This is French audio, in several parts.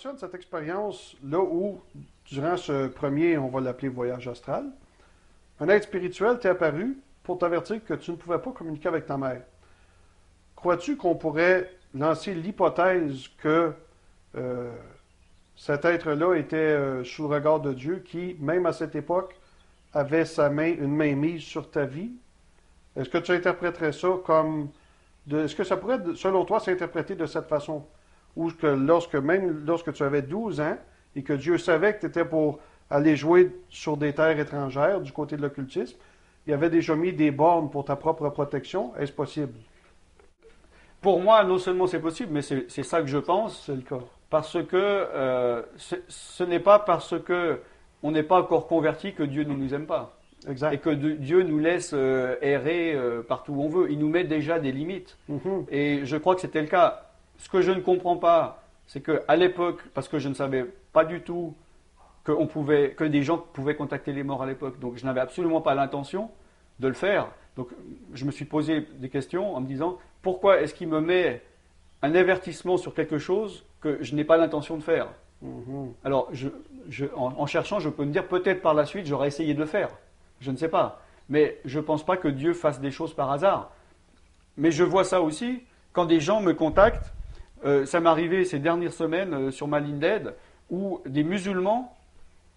mentionnes cette expérience là où, durant ce premier, on va l'appeler voyage astral, un être spirituel t'est apparu pour t'avertir que tu ne pouvais pas communiquer avec ta mère. Crois-tu qu'on pourrait lancer l'hypothèse que cet être-là était sous le regard de Dieu qui, même à cette époque, avait une main mise sur ta vie? Est-ce que tu interpréterais ça comme... est-ce que ça pourrait, selon toi, s'interpréter de cette façon? Ou que même lorsque tu avais 12 ans et que Dieu savait que tu étais pour aller jouer sur des terres étrangères du côté de l'occultisme, il avait déjà mis des bornes pour ta propre protection. Est-ce possible? Pour moi, non seulement c'est possible, mais c'est ça que je pense, C'est le cas. parce que ce n'est pas parce que on n'est pas encore converti que Dieu ne nous aime pas. Et Exact. que Dieu nous laisse errer partout où on veut. Il nous met déjà des limites. Mhm. Et je crois que c'était le cas. Ce que je ne comprends pas, c'est qu'à l'époque, parce que je ne savais pas du tout que des gens pouvaient contacter les morts à l'époque, donc je n'avais absolument pas l'intention de le faire. Donc je me suis posé des questions en me disant, pourquoi est-ce qu'il me met un avertissement sur quelque chose que je n'ai pas l'intention de faire? Mhm. Alors, en cherchant, je peux me dire, peut-être par la suite, j'aurais essayé de le faire. Je ne sais pas. Mais je ne pense pas que Dieu fasse des choses par hasard. Mais je vois ça aussi quand des gens me contactent. Ça m'est arrivé ces dernières semaines sur ma ligne d'aide où des musulmans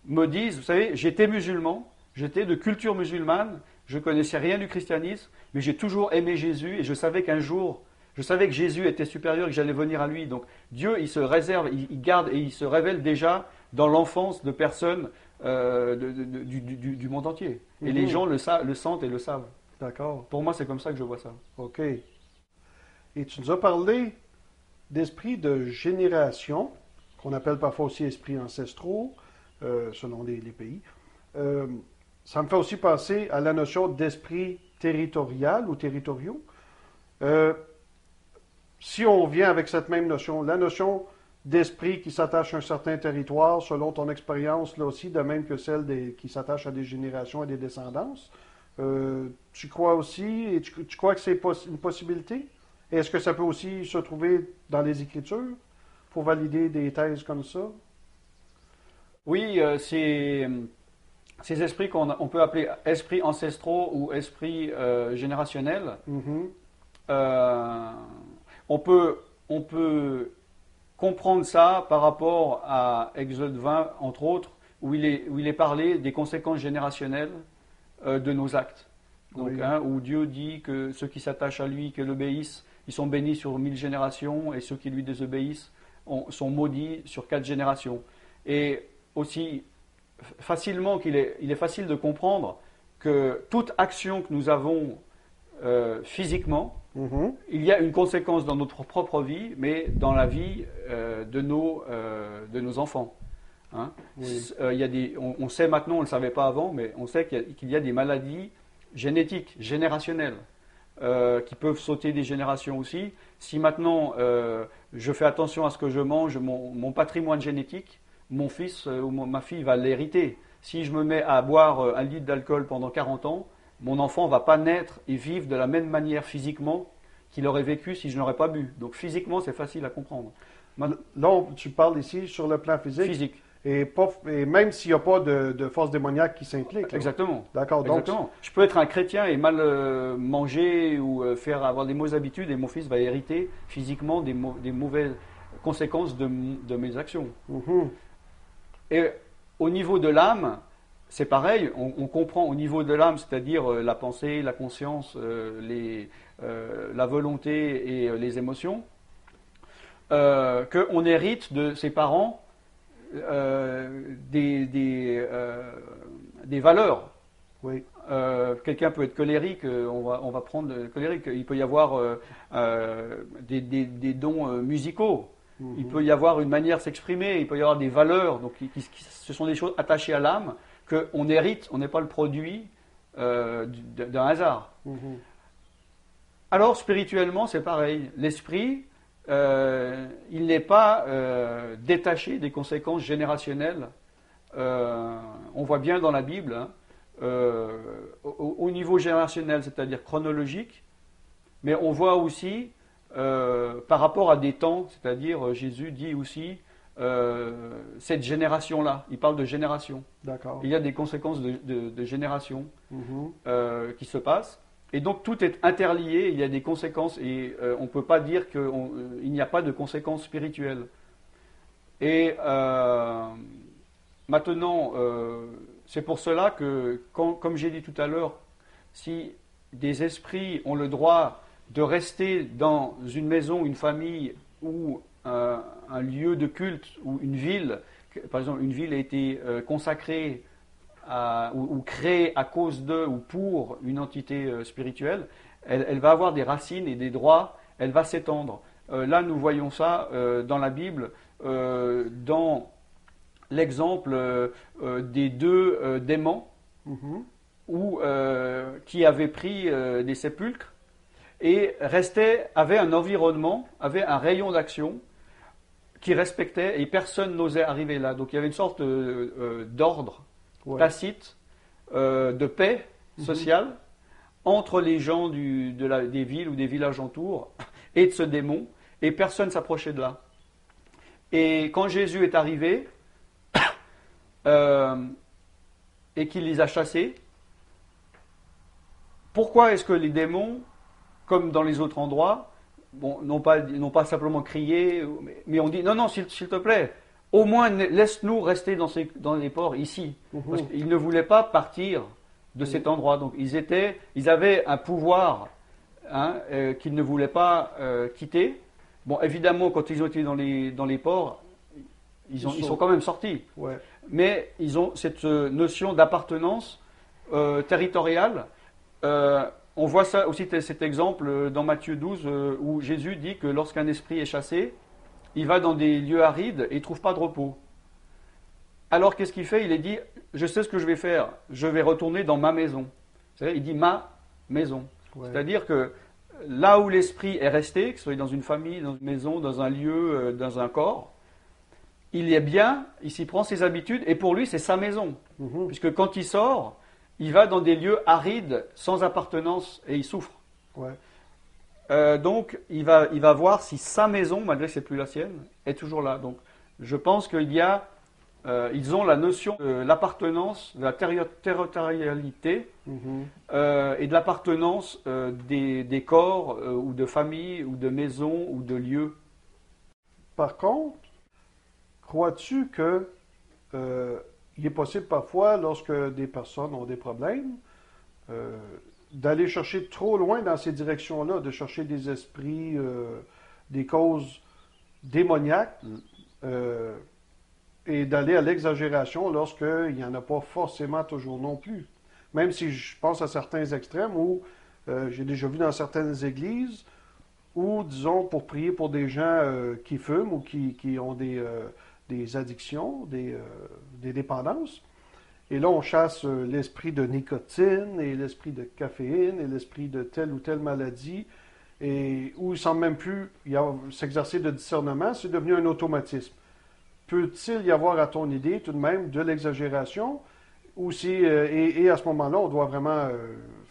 me disent, vous savez, j'étais musulman, j'étais de culture musulmane, je connaissais rien du christianisme, mais j'ai toujours aimé Jésus et je savais qu'un jour, je savais que Jésus était supérieur et que j'allais venir à lui. Donc Dieu, il se réserve, il garde et il se révèle déjà dans l'enfance de personnes du monde entier. Et les gens le sentent et le savent. D'accord. Pour moi, c'est comme ça que je vois ça. OK. Et tu nous as parlé d'esprits de génération, qu'on appelle parfois aussi esprits ancestraux, selon les pays. Ça me fait aussi penser à la notion d'esprit territorial ou territoriaux. Si on vient avec cette même notion, la notion d'esprit qui s'attache à un certain territoire, selon ton expérience, là aussi, de même que celle qui s'attache à des générations et des descendances, tu crois aussi, et tu crois que c'est une possibilité? Et est-ce que ça peut aussi se trouver dans les Écritures pour valider des thèses comme ça? Oui, ces esprits on peut appeler esprits ancestraux ou esprits générationnels, Mhm. on peut comprendre ça par rapport à Exode 20, entre autres, où il est parlé des conséquences générationnelles de nos actes. Donc, Oui. où Dieu dit que ceux qui s'attachent à lui, qui l'obéissent, ils sont bénis sur 1000 générations, et ceux qui lui désobéissent sont maudits sur 4 générations. Et aussi facilement il est facile de comprendre que toute action que nous avons physiquement, Mhm. il y a une conséquence dans notre propre vie, mais dans la vie de nos enfants. Hein. Oui. On sait maintenant, on ne le savait pas avant, mais on sait qu'il y a des maladies génétiques, générationnelles, qui peuvent sauter des générations aussi. Si maintenant je fais attention à ce que je mange, mon patrimoine génétique, mon fils ou ma fille va l'hériter. Si je me mets à boire 1 litre d'alcool pendant 40 ans, mon enfant ne va pas naître et vivre de la même manière physiquement qu'il aurait vécu si je n'aurais pas bu. Donc physiquement, c'est facile à comprendre. Là, tu parles ici sur le plan physique. Physique. Et même s'il n'y a pas de force démoniaque qui s'implique. Là. Exactement. D'accord. Donc, Exactement. Je peux être un chrétien et mal manger ou avoir des mauvaises habitudes et mon fils va hériter physiquement des mauvaises conséquences de mes actions. mhm. Et au niveau de l'âme, c'est pareil, on comprend au niveau de l'âme, c'est-à-dire la pensée, la conscience, la volonté et les émotions, qu'on hérite de ses parents des valeurs. Oui. Quelqu'un peut être colérique, on va prendre colérique. Il peut y avoir des dons musicaux. Il peut y avoir une manière de s'exprimer, il peut y avoir des valeurs. Donc, ce sont des choses attachées à l'âme qu'on hérite, on n'est pas le produit d'un hasard. Mhm. Alors, spirituellement, c'est pareil. L'esprit, il n'est pas détaché des conséquences générationnelles. On voit bien dans la Bible, hein, au niveau générationnel, c'est-à-dire chronologique, mais on voit aussi par rapport à des temps, c'est-à-dire Jésus dit aussi cette génération-là. Il parle de génération. D'accord. Il y a des conséquences de génération Mhm. qui se passent. Et donc tout est interlié, il y a des conséquences et on ne peut pas dire qu'il n'y a pas de conséquences spirituelles. Et maintenant, c'est pour cela que, comme j'ai dit tout à l'heure, si des esprits ont le droit de rester dans une maison, une famille ou un lieu de culte ou une ville, par exemple une ville a été consacrée ou créée à cause de ou pour une entité spirituelle, elle va avoir des racines et des droits, elle va s'étendre. Là, nous voyons ça dans la Bible, dans l'exemple des deux démons Mhm. qui avaient pris des sépulcres et avaient un environnement, avaient un rayon d'action qui respectait et personne n'osait arriver là. Donc il y avait une sorte d'ordre Ouais. tacite, de paix sociale entre les gens des villes ou des villages autour et de ce démon, et personne ne s'approchait de là. Et quand Jésus est arrivé et qu'il les a chassés, pourquoi est-ce que les démons, comme dans les autres endroits, n'ont pas simplement crié, mais on dit non, non, s'il te plaît, au moins laisse-nous rester dans les ports ici. Parce qu'ils ne voulaient pas partir de cet endroit. Donc ils avaient un pouvoir qu'ils ne voulaient pas quitter. Bon, évidemment, quand ils ont été dans les ports, ils sont quand même sortis. Ouais. Mais ils ont cette notion d'appartenance territoriale. On voit ça aussi, cet exemple dans Matthieu 12, où Jésus dit que lorsqu'un esprit est chassé, il va dans des lieux arides et il ne trouve pas de repos. Alors qu'est-ce qu'il fait? Il dit, je sais ce que je vais faire, je vais retourner dans ma maison. C'est-à-dire, il dit ma maison. Ouais. C'est-à-dire que là où l'esprit est resté, que ce soit dans une famille, dans une maison, dans un lieu, dans un corps, il est bien, il s'y prend ses habitudes et pour lui c'est sa maison. Puisque quand il sort, il va dans des lieux arides, sans appartenance et il souffre. Ouais. Donc il va voir si sa maison, malgré que ce n'est plus la sienne, est toujours là. Donc je pense ils ont la notion de l'appartenance, de la territorialité et de l'appartenance des corps ou de familles ou de maisons ou de lieux. Par contre, crois-tu que il est possible parfois, lorsque des personnes ont des problèmes, d'aller chercher trop loin dans ces directions-là, de chercher des esprits, des causes démoniaques, et d'aller à l'exagération lorsqu'il n'y en a pas forcément toujours non plus. Même si je pense à certains extrêmes où j'ai déjà vu dans certaines églises où, disons, pour prier pour des gens qui fument ou qui ont des addictions, des dépendances. Et là, on chasse l'esprit de nicotine et l'esprit de caféine et l'esprit de telle ou telle maladie. Et où il ne semble même plus s'exercer de discernement, c'est devenu un automatisme. Peut-il y avoir, à ton idée, tout de même, de l'exagération? Ou et à ce moment-là, on doit vraiment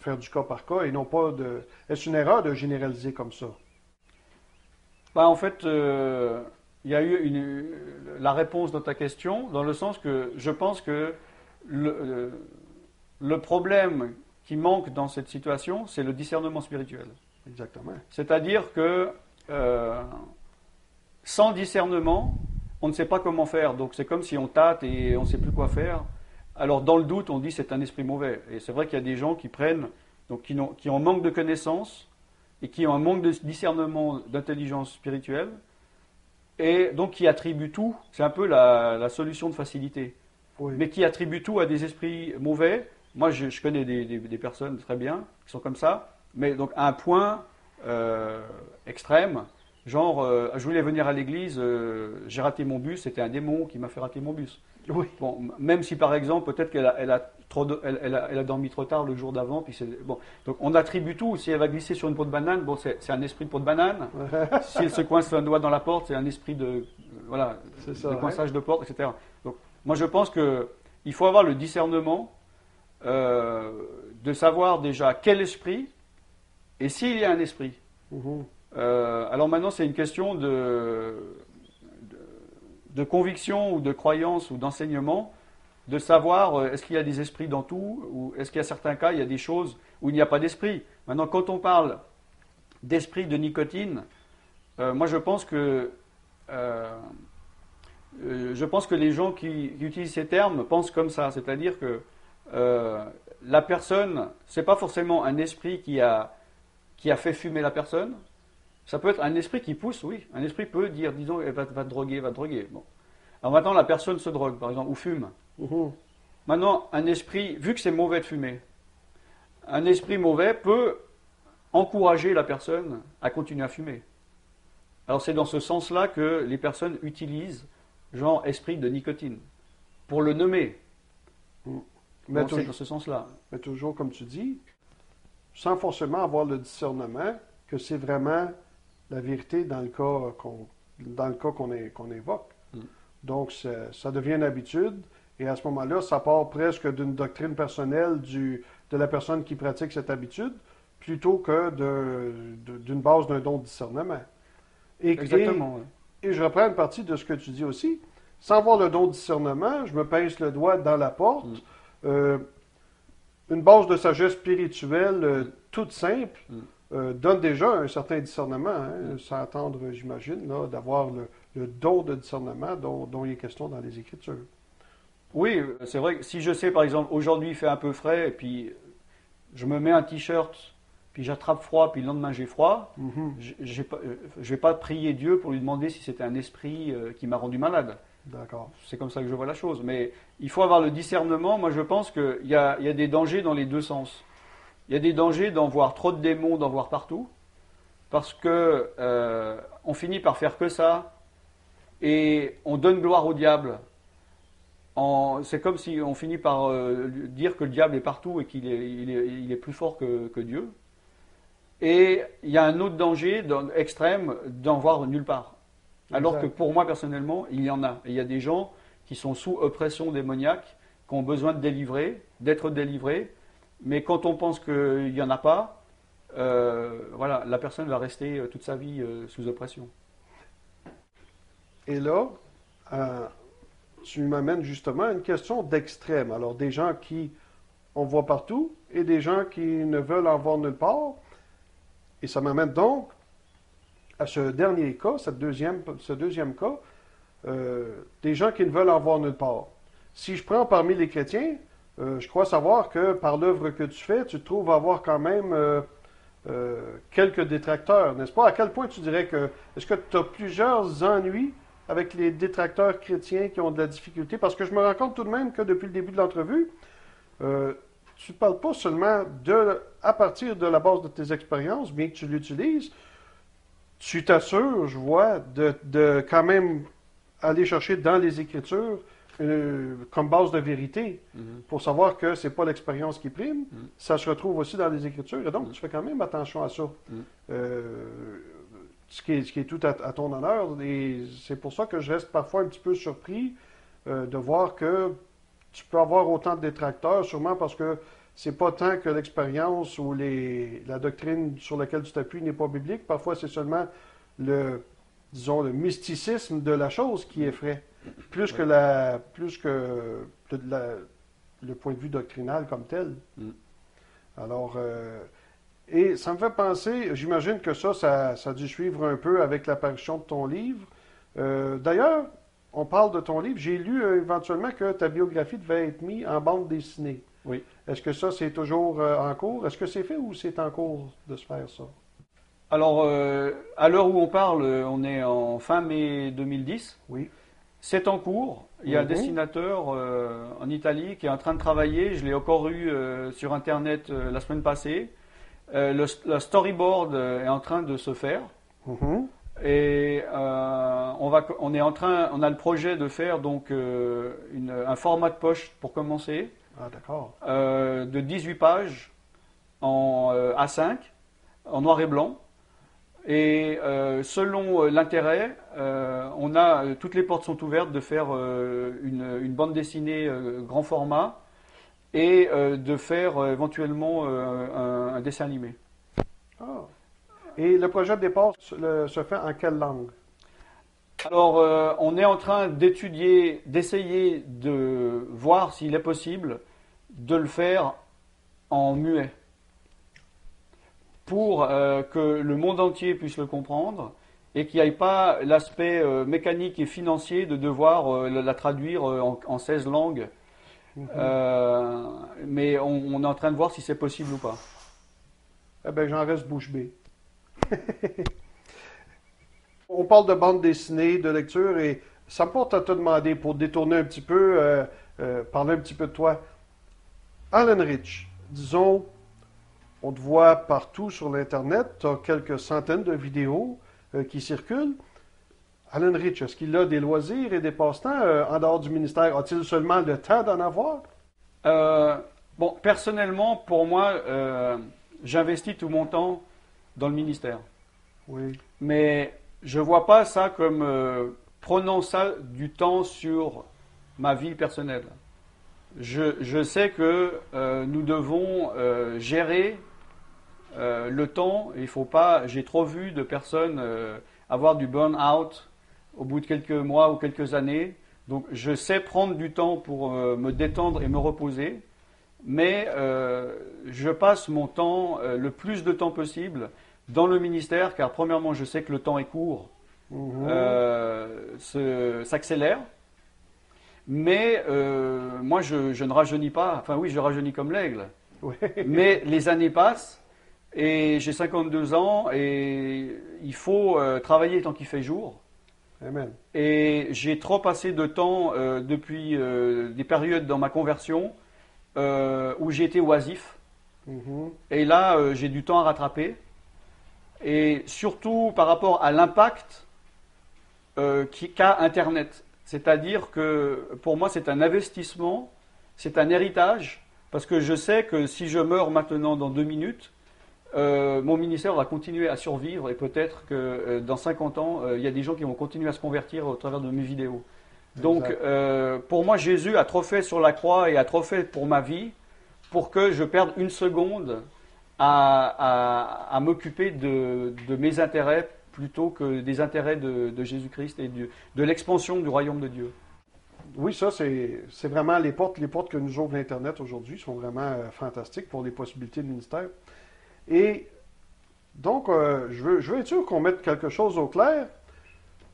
faire du cas par cas et non pas de... Est-ce une erreur de généraliser comme ça? En fait, il y a eu la réponse dans ta question, dans le sens que je pense que le problème qui manque dans cette situation, c'est le discernement spirituel. Exactement. C'est-à-dire que sans discernement, on ne sait pas comment faire. Donc c'est comme si on tâte et on ne sait plus quoi faire. Alors dans le doute, on dit c'est un esprit mauvais. Et c'est vrai qu'il y a des gens qui prennent, donc qui ont manque de connaissances et qui ont un manque de discernement, d'intelligence spirituelle, et donc qui attribuent tout, c'est un peu la solution de facilité, Oui. mais qui attribuent tout à des esprits mauvais. Moi, je connais des personnes très bien qui sont comme ça, mais donc à un point extrême, genre, je voulais venir à l'église, j'ai raté mon bus, c'était un démon qui m'a fait rater mon bus. Oui. Bon, même si par exemple, peut-être qu'elle a dormi trop tard le jour d'avant, puis bon. Donc on attribue tout. Si elle va glisser sur une peau de banane, bon, c'est un esprit de peau de banane. Si elle se coince un doigt dans la porte, c'est un esprit de coinçage de porte, etc. Donc moi je pense qu'il faut avoir le discernement de savoir déjà quel esprit et s'il y a un esprit. Alors maintenant c'est une question de conviction ou de croyance ou d'enseignement, de savoir est-ce qu'il y a des esprits dans tout, ou est-ce qu'il y a certains cas, il y a des choses où il n'y a pas d'esprit. Maintenant, quand on parle d'esprit de nicotine, moi je pense que les gens qui utilisent ces termes pensent comme ça, c'est-à-dire que la personne, c'est pas forcément un esprit qui a fait fumer la personne. Ça peut être un esprit qui pousse, oui. Un esprit peut dire, disons, va te droguer, va te droguer. Bon. Alors maintenant, la personne se drogue, par exemple, ou fume. Mhm. Maintenant, un esprit, vu que c'est mauvais de fumer, un esprit mauvais peut encourager la personne à continuer à fumer. Alors c'est dans ce sens-là que les personnes utilisent, genre, esprit de nicotine, pour le nommer. Mais, Bon, c'est dans ce sens-là. mais toujours, comme tu dis, sans forcément avoir le discernement que c'est vraiment la vérité dans le cas qu'on évoque. Donc, ça devient une habitude, et à ce moment-là, ça part presque d'une doctrine personnelle de la personne qui pratique cette habitude, plutôt que d'une base d'un don de discernement. Exactement. Oui. Et je reprends une partie de ce que tu dis aussi. Sans avoir le don de discernement, je me pince le doigt dans la porte. Une base de sagesse spirituelle toute simple donne déjà un certain discernement, sans attendre, j'imagine, là, d'avoir le don de discernement dont il est question dans les Écritures. Oui, c'est vrai que si je sais, par exemple, aujourd'hui il fait un peu frais, et puis je me mets un t-shirt, puis j'attrape froid, puis le lendemain j'ai froid, je ne vais pas prier Dieu pour lui demander si c'était un esprit qui m'a rendu malade. D'accord. C'est comme ça que je vois la chose. Mais il faut avoir le discernement. Moi, je pense qu'il y a des dangers dans les deux sens. Il y a des dangers d'en voir trop de démons, d'en voir partout, parce que on finit par faire que ça, et on donne gloire au diable. C'est comme si on finit par dire que le diable est partout et qu'il est plus fort que Dieu. Et il y a un autre danger extrême d'en voir nulle part. Alors Exact. que pour moi, personnellement, il y en a. Et il y a des gens qui sont sous oppression démoniaque, qui ont besoin d'être délivrés. Mais quand on pense qu'il n'y en a pas, voilà, la personne va rester toute sa vie sous oppression. Et là, tu m'amènes justement à une question d'extrême. Alors, des gens qui on voit partout et des gens qui ne veulent en voir nulle part. Et ça m'amène donc à ce dernier cas, ce deuxième cas, des gens qui ne veulent en voir nulle part. Si je prends parmi les chrétiens, je crois savoir que par l'œuvre que tu fais, tu te trouves avoir quand même quelques détracteurs, n'est-ce pas? À quel point tu dirais que... Est-ce que tu as plusieurs ennuis avec les détracteurs chrétiens qui ont de la difficulté? Parce que je me rends compte tout de même que depuis le début de l'entrevue, tu ne parles pas seulement à partir de la base de tes expériences, bien que tu l'utilises, tu t'assures, je vois, de quand même aller chercher dans les Écritures comme base de vérité pour savoir que c'est pas l'expérience qui prime. Ça se retrouve aussi dans les Écritures et donc tu fais quand même attention à ça. Ce qui est tout à ton honneur et c'est pour ça que je reste parfois un petit peu surpris de voir que tu peux avoir autant de détracteurs, sûrement parce que c'est pas tant que l'expérience ou la doctrine sur laquelle tu t'appuies n'est pas biblique. Parfois, c'est seulement le mysticisme de la chose qui effraie, plus que le point de vue doctrinal comme tel. Alors, et ça me fait penser, j'imagine que ça a dû suivre un peu avec l'apparition de ton livre. D'ailleurs, on parle de ton livre. J'ai lu éventuellement que ta biographie devait être mise en bande dessinée. Oui. Est-ce que ça, c'est toujours en cours? Est-ce que c'est fait ou c'est en cours de se faire ça? Alors, à l'heure où on parle, on est en fin mai 2010. Oui. C'est en cours. Il y a un dessinateur en Italie qui est en train de travailler. Je l'ai encore eu sur Internet la semaine passée. Le storyboard est en train de se faire. Et on a le projet de faire donc un format de poche pour commencer. Ah, d'accord. De 18 pages en A5, en noir et blanc. Et selon l'intérêt, toutes les portes sont ouvertes de faire une bande dessinée grand format et de faire éventuellement un dessin animé. Ah. Et le projet de départ se fait en quelle langue? Alors, on est en train d'étudier, d'essayer de voir s'il est possible de le faire en muet, pour que le monde entier puisse le comprendre et qu'il n'y ait pas l'aspect mécanique et financier de devoir la traduire en 16 langues. Mais on est en train de voir si c'est possible ou pas. Eh bien, j'en reste bouche bée. On parle de bande dessinée, de lecture, et ça me porte à te demander, pour détourner un petit peu, parler un petit peu de toi. Alan Rich, disons, on te voit partout sur l'Internet, tu as quelques centaines de vidéos qui circulent. Alan Rich, est-ce qu'il a des loisirs et des passe-temps en dehors du ministère? A-t-il seulement le temps d'en avoir? Bon, personnellement, pour moi, j'investis tout mon temps dans le ministère. Oui. Mais je ne vois pas ça comme prenant ça du temps sur ma vie personnelle. Je sais que nous devons gérer le temps. Il faut pas. J'ai trop vu de personnes avoir du burn-out au bout de quelques mois ou quelques années. Donc je sais prendre du temps pour me détendre et me reposer. Mais je passe mon temps, le plus de temps possible, dans le ministère, car premièrement, je sais que le temps est court, s'accélère. Mais moi, je ne rajeunis pas. Enfin oui, je rajeunis comme l'aigle. Oui. Mais les années passent et j'ai 52 ans et il faut travailler tant qu'il fait jour. Amen. Et j'ai trop passé de temps depuis des périodes dans ma conversion où j'ai été oisif. Et là, j'ai du temps à rattraper. Et surtout par rapport à l'impact qu'a Internet. C'est-à-dire que pour moi, c'est un investissement, c'est un héritage, parce que je sais que si je meurs maintenant dans 2 minutes, mon ministère va continuer à survivre et peut-être que dans 50 ans, il y a des gens qui vont continuer à se convertir au travers de mes vidéos. Donc, pour moi, Jésus a trop fait sur la croix et a trop fait pour ma vie pour que je perde une seconde à m'occuper de mes intérêts plutôt que des intérêts de Jésus-Christ et de l'expansion du royaume de Dieu. Oui, ça, c'est vraiment les portes que nous ouvre l'Internet aujourd'hui sont vraiment fantastiques pour les possibilités de ministère. Et donc, je veux être sûr qu'on mette quelque chose au clair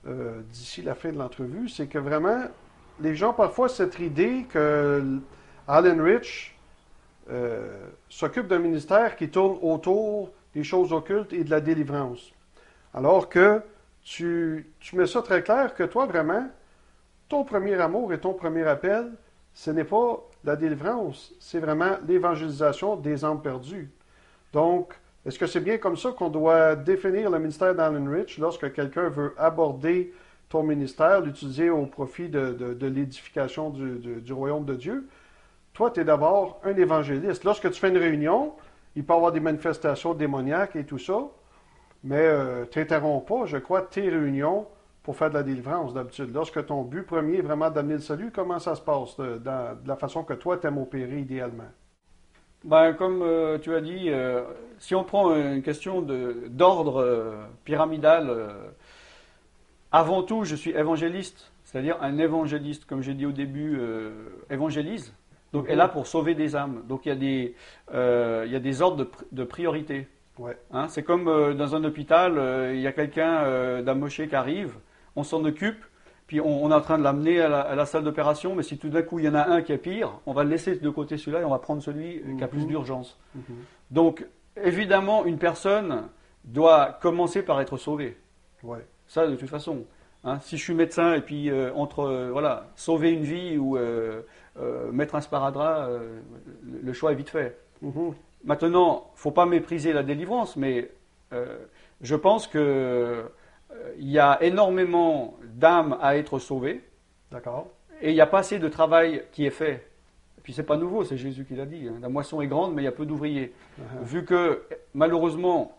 d'ici la fin de l'entrevue, c'est que vraiment, les gens parfois cette idée que Alan Rich s'occupe d'un ministère qui tourne autour des choses occultes et de la délivrance. Alors que tu mets ça très clair que toi, vraiment, ton premier amour et ton premier appel, ce n'est pas la délivrance, c'est vraiment l'évangélisation des âmes perdues. Donc, est-ce que c'est bien comme ça qu'on doit définir le ministère d'Alan Rich lorsque quelqu'un veut aborder ton ministère, l'utiliser au profit de l'édification du royaume de Dieu? Toi, tu es d'abord un évangéliste. Lorsque tu fais une réunion, il peut y avoir des manifestations démoniaques et tout ça, mais tu n'interromps pas, je crois, tes réunions pour faire de la délivrance d'habitude. Lorsque ton but premier est vraiment d'amener le salut, comment ça se passe de la façon que toi, tu aimes opérer idéalement? Ben, comme tu as dit, si on prend une question d'ordre pyramidal, avant tout, je suis évangéliste, c'est-à-dire un évangéliste, comme j'ai dit au début, évangélise. Donc, est là pour sauver des âmes. Donc, il y a des ordres de priorité. Ouais. Hein, c'est comme dans un hôpital, il y a quelqu'un d'amoché qui arrive, on s'en occupe, puis on est en train de l'amener à la salle d'opération, mais si tout d'un coup il y en a un qui est pire, on va le laisser de côté celui-là et on va prendre celui qui a plus d'urgence. Donc, évidemment, une personne doit commencer par être sauvée. Ouais. Ça, de toute façon. Hein, si je suis médecin et puis voilà, sauver une vie ou mettre un sparadrap, le choix est vite fait. Maintenant, il ne faut pas mépriser la délivrance, mais je pense qu'il y a énormément d'âmes à être sauvées. D'accord. Et il n'y a pas assez de travail qui est fait. Et puis, ce n'est pas nouveau, c'est Jésus qui l'a dit. Hein. La moisson est grande, mais il y a peu d'ouvriers. Vu que, malheureusement,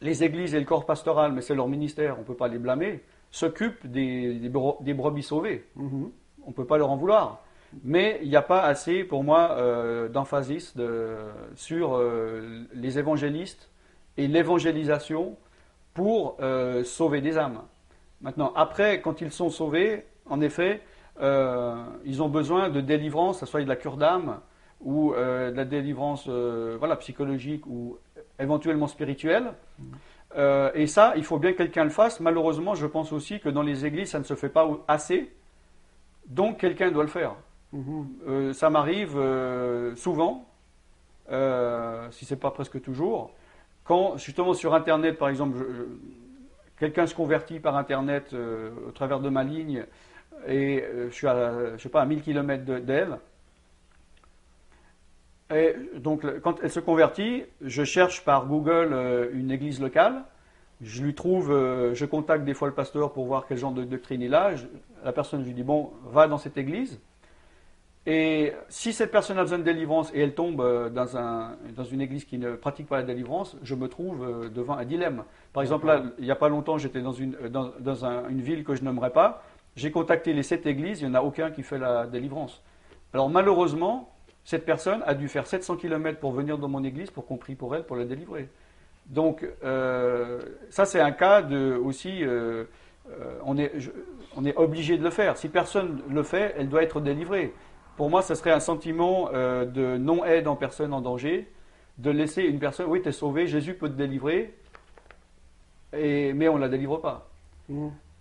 les églises et le corps pastoral, mais c'est leur ministère, on ne peut pas les blâmer, s'occupent des brebis sauvées. On ne peut pas leur en vouloir. Mais il n'y a pas assez, pour moi, d'emphasis sur les évangélistes et l'évangélisation pour sauver des âmes. Maintenant, après, quand ils sont sauvés, en effet, ils ont besoin de délivrance, que ce soit de la cure d'âme ou de la délivrance voilà, psychologique ou éventuellement spirituelle. Et ça, il faut bien que quelqu'un le fasse. Malheureusement, je pense aussi que dans les églises, ça ne se fait pas assez. Donc, quelqu'un doit le faire. Ça m'arrive souvent, si ce n'est pas presque toujours, quand justement sur Internet, par exemple, quelqu'un se convertit par Internet au travers de ma ligne et je suis à, je sais pas, à 1000 km d'elle. Et donc, quand elle se convertit, je cherche par Google une église locale. Je lui trouve, je contacte des fois le pasteur pour voir quel genre de doctrine il a. La personne, je lui dis, bon, va dans cette église. Et si cette personne a besoin de délivrance et elle tombe dans une église qui ne pratique pas la délivrance, je me trouve devant un dilemme. Par exemple, là, il n'y a pas longtemps, j'étais dans une ville que je nommerai pas. J'ai contacté les 7 églises, il n'y en a aucun qui fait la délivrance. Alors malheureusement, cette personne a dû faire 700 km pour venir dans mon église pour qu'on prie pour elle, pour la délivrer. Donc ça c'est un cas de aussi, on est obligé de le faire. Si personne le fait, elle doit être délivrée. Pour moi, ce serait un sentiment de non-aide en personne en danger, de laisser une personne, oui, tu es sauvé, Jésus peut te délivrer, mais on ne la délivre pas.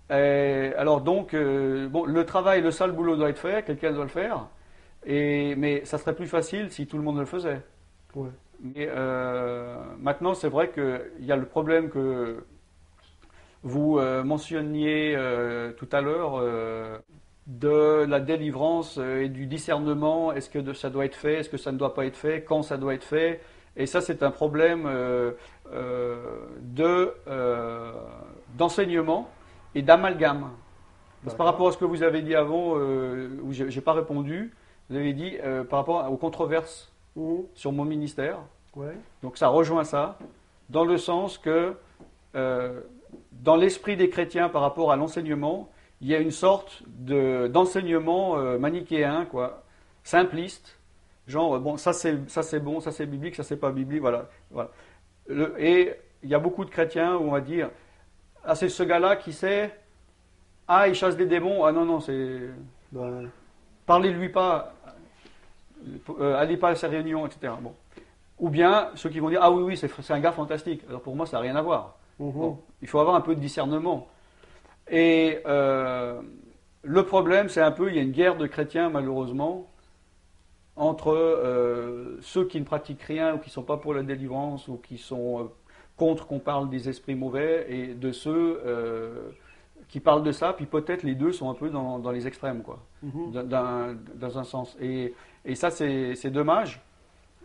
Alors donc, bon, le travail, le sale boulot doit être fait, quelqu'un doit le faire, mais ça serait plus facile si tout le monde le faisait. Ouais. Mais maintenant, c'est vrai qu'il y a le problème que vous mentionniez tout à l'heure de la délivrance et du discernement. Est-ce que ça doit être fait? Est-ce que ça ne doit pas être fait? Quand ça doit être fait? Et ça, c'est un problème d'enseignement et d'amalgame. Parce que par rapport à ce que vous avez dit avant, où je n'ai pas répondu, vous avez dit par rapport aux controverses sur mon ministère. Ouais. Donc ça rejoint ça, dans le sens que dans l'esprit des chrétiens par rapport à l'enseignement, il y a une sorte d'enseignement manichéen, quoi, simpliste, genre bon ça c'est bon, ça c'est biblique, ça c'est pas biblique, voilà. Et il y a beaucoup de chrétiens où on va dire ah c'est ce gars-là qui sait, ah il chasse des démons, ah non c'est parlez-lui pas, allez pas à sa réunion, etc. Bon. Ou bien ceux qui vont dire ah oui c'est un gars fantastique. Alors pour moi ça n'a rien à voir. Bon, il faut avoir un peu de discernement. Et le problème c'est un peu il y a une guerre de chrétiens malheureusement entre ceux qui ne pratiquent rien ou qui ne sont pas pour la délivrance ou qui sont contre qu'on parle des esprits mauvais et de ceux qui parlent de ça, puis peut-être les deux sont un peu dans les extrêmes quoi, dans un sens. Et ça c'est dommage.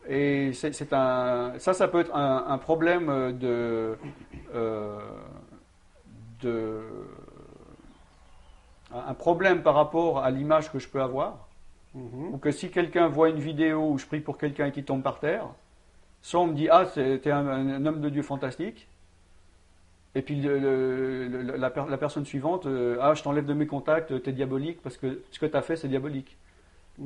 Et ça peut être un problème un problème par rapport à l'image que je peux avoir, ou que si quelqu'un voit une vidéo où je prie pour quelqu'un qui tombe par terre, soit on me dit ah t'es un homme de Dieu fantastique, et puis la personne suivante ah je t'enlève de mes contacts, t'es diabolique parce que ce que t'as fait c'est diabolique.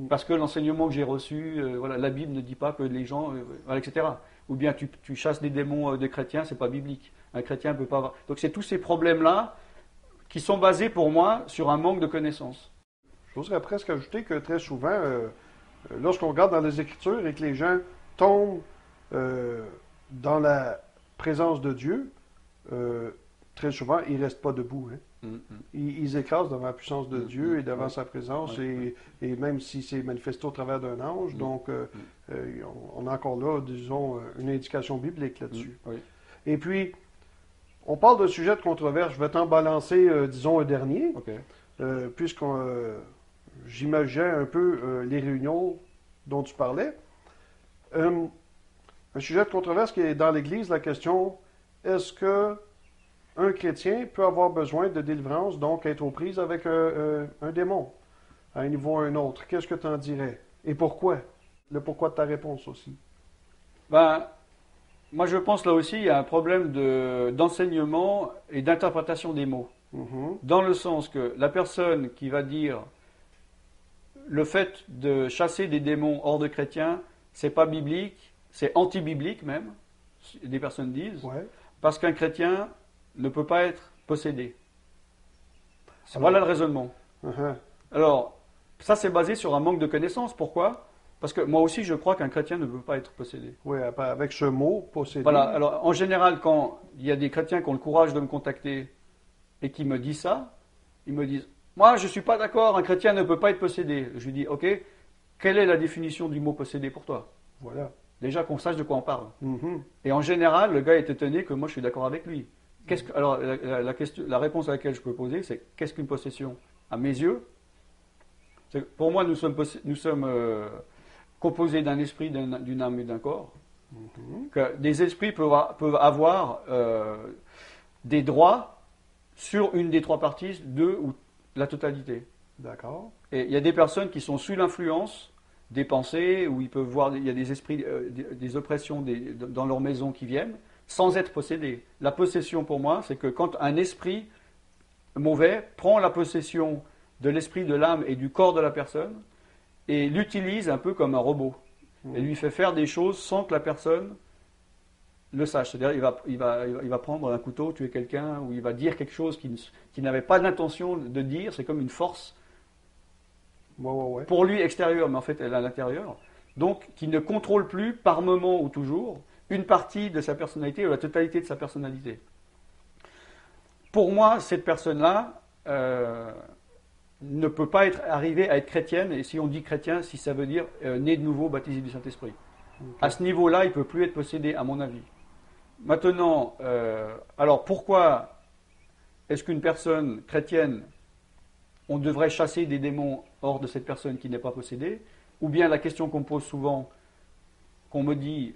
Parce que l'enseignement que j'ai reçu, voilà, la Bible ne dit pas que les gens, voilà, etc. Ou bien tu chasses des démons des chrétiens, c'est pas biblique. Un chrétien ne peut pas avoir. Donc c'est tous ces problèmes-là qui sont basés pour moi sur un manque de connaissances. J'oserais presque ajouter que très souvent, lorsqu'on regarde dans les Écritures et que les gens tombent dans la présence de Dieu, très souvent, ils ne restent pas debout. Hein. Ils écrasent devant la puissance de Dieu et devant sa présence, et même si c'est manifesté au travers d'un ange, donc on a encore là, disons, une indication biblique là-dessus. Et puis, on parle de sujet de controverse, je vais t'en balancer, disons, un dernier, j'imaginais un peu les réunions dont tu parlais. Un sujet de controverse qui est dans l'Église, la question, est-ce que un chrétien peut avoir besoin de délivrance, donc être aux prises avec un démon, à un niveau ou à un autre? Qu'est-ce que tu en dirais? Et pourquoi? Le pourquoi de ta réponse aussi. Ben, moi je pense là aussi il y a un problème d'enseignement et d'interprétation des mots. Dans le sens que la personne qui va dire le fait de chasser des démons hors de chrétiens, c'est pas biblique, c'est anti-biblique même, des personnes disent, parce qu'un chrétien ne peut pas être possédé. Voilà le raisonnement. Uh-huh. Alors, ça c'est basé sur un manque de connaissance. Pourquoi? Parce que moi aussi je crois qu'un chrétien ne peut pas être possédé. Oui, avec ce mot, posséder. Voilà, alors en général, quand il y a des chrétiens qui ont le courage de me contacter et qui me disent ça, ils me disent, moi je ne suis pas d'accord, un chrétien ne peut pas être possédé. Je lui dis, ok, quelle est la définition du mot possédé pour toi? Voilà. Déjà qu'on sache de quoi on parle. Mhm. Et en général, le gars est étonné que moi je suis d'accord avec lui. Alors la réponse à laquelle je peux poser, c'est qu'est-ce qu'une possession? À mes yeux, pour moi nous sommes composés d'un esprit, d'une âme et d'un corps. Que des esprits peuvent avoir des droits sur une des trois parties, deux ou la totalité. D'accord. Et il y a des personnes qui sont sous l'influence des pensées, où ils peuvent voir, il y a des esprits, des oppressions dans leur maison qui viennent, sans être possédés. La possession pour moi, c'est que quand un esprit mauvais prend la possession de l'esprit, de l'âme et du corps de la personne, et l'utilise un peu comme un robot, et lui fait faire des choses sans que la personne le sache. C'est-à-dire il va prendre un couteau, tuer quelqu'un, ou il va dire quelque chose qu'il n'avait pas l'intention de dire, c'est comme une force Ouais. pour lui extérieure, mais en fait elle est à l'intérieur, donc qui ne contrôle plus par moment ou toujours une partie de sa personnalité ou la totalité de sa personnalité. Pour moi, cette personne-là ne peut pas arriver à être chrétienne, et si on dit chrétien, si ça veut dire né de nouveau, baptisé du Saint-Esprit. Okay. À ce niveau-là, il ne peut plus être possédé, à mon avis. Maintenant, alors pourquoi est-ce qu'une personne chrétienne, on devrait chasser des démons hors de cette personne qui n'est pas possédée? Ou bien la question qu'on me pose souvent, qu'on me dit,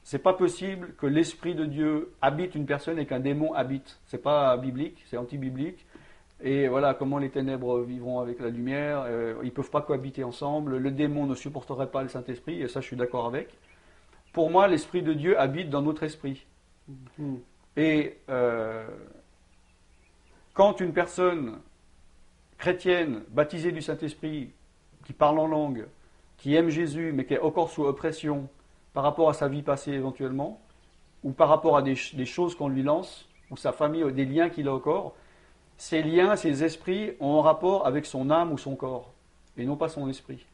c'est pas possible que l'Esprit de Dieu habite une personne et qu'un démon habite. C'est pas biblique, c'est anti-biblique. Et voilà, comment les ténèbres vivront avec la lumière, ils ne peuvent pas cohabiter ensemble, le démon ne supporterait pas le Saint-Esprit, et ça je suis d'accord avec. Pour moi, l'Esprit de Dieu habite dans notre esprit. Et quand une personne chrétienne, baptisée du Saint-Esprit, qui parle en langue, qui aime Jésus, mais qui est encore sous oppression par rapport à sa vie passée éventuellement, ou par rapport à des choses qu'on lui lance, ou sa famille, des liens qu'il a au corps, ces liens, ces esprits ont un rapport avec son âme ou son corps, et non pas son esprit.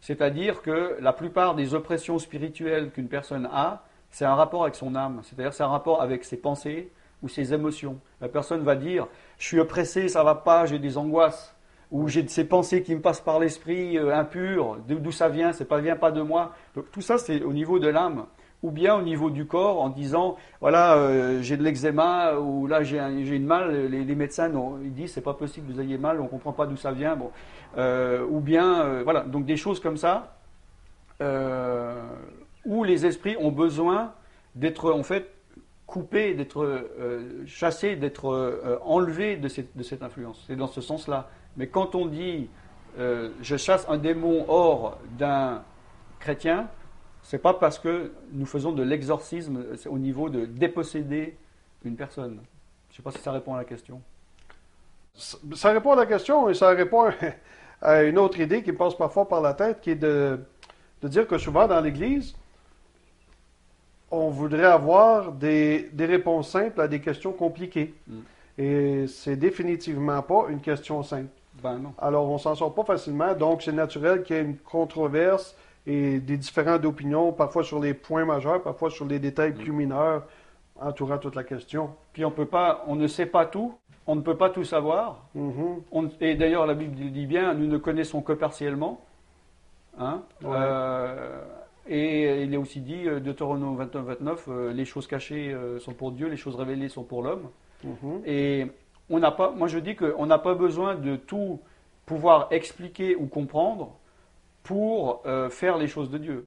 C'est-à-dire que la plupart des oppressions spirituelles qu'une personne a, c'est un rapport avec son âme, c'est-à-dire c'est un rapport avec ses pensées ou ses émotions. La personne va dire « je suis oppressé, ça ne va pas, j'ai des angoisses », ou « j'ai ces pensées qui me passent par l'esprit impur, d'où ça vient, ça ne vient pas de moi ». Donc tout ça c'est au niveau de l'âme. Ou bien au niveau du corps, en disant, voilà, j'ai de l'eczéma, ou là j'ai une mal, les médecins ils disent, c'est pas possible que vous ayez mal, on ne comprend pas d'où ça vient. Bon. Ou bien, voilà, donc des choses comme ça, où les esprits ont besoin d'être en fait coupés, d'être chassés, d'être enlevés de cette influence. C'est dans ce sens-là. Mais quand on dit, je chasse un démon hors d'un chrétien, c'est pas parce que nous faisons de l'exorcisme au niveau de déposséder une personne. Je ne sais pas si ça répond à la question. Ça répond à la question et ça répond à une autre idée qui me passe parfois par la tête, qui est de dire que souvent dans l'Église, on voudrait avoir des réponses simples à des questions compliquées. Et c'est définitivement pas une question simple. Ben non. Alors on s'en sort pas facilement, donc c'est naturel qu'il y ait une controverse et des différentes opinions, parfois sur les points majeurs, parfois sur les détails plus mineurs, entourant toute la question. Puis on ne sait pas tout, on ne peut pas tout savoir. Et d'ailleurs, la Bible dit bien, nous ne connaissons que partiellement. Hein? Ouais. Et il est aussi dit, Deutéronome 29, les choses cachées sont pour Dieu, les choses révélées sont pour l'homme. Et moi je dis qu'on n'a pas besoin de tout pouvoir expliquer ou comprendre pour faire les choses de Dieu.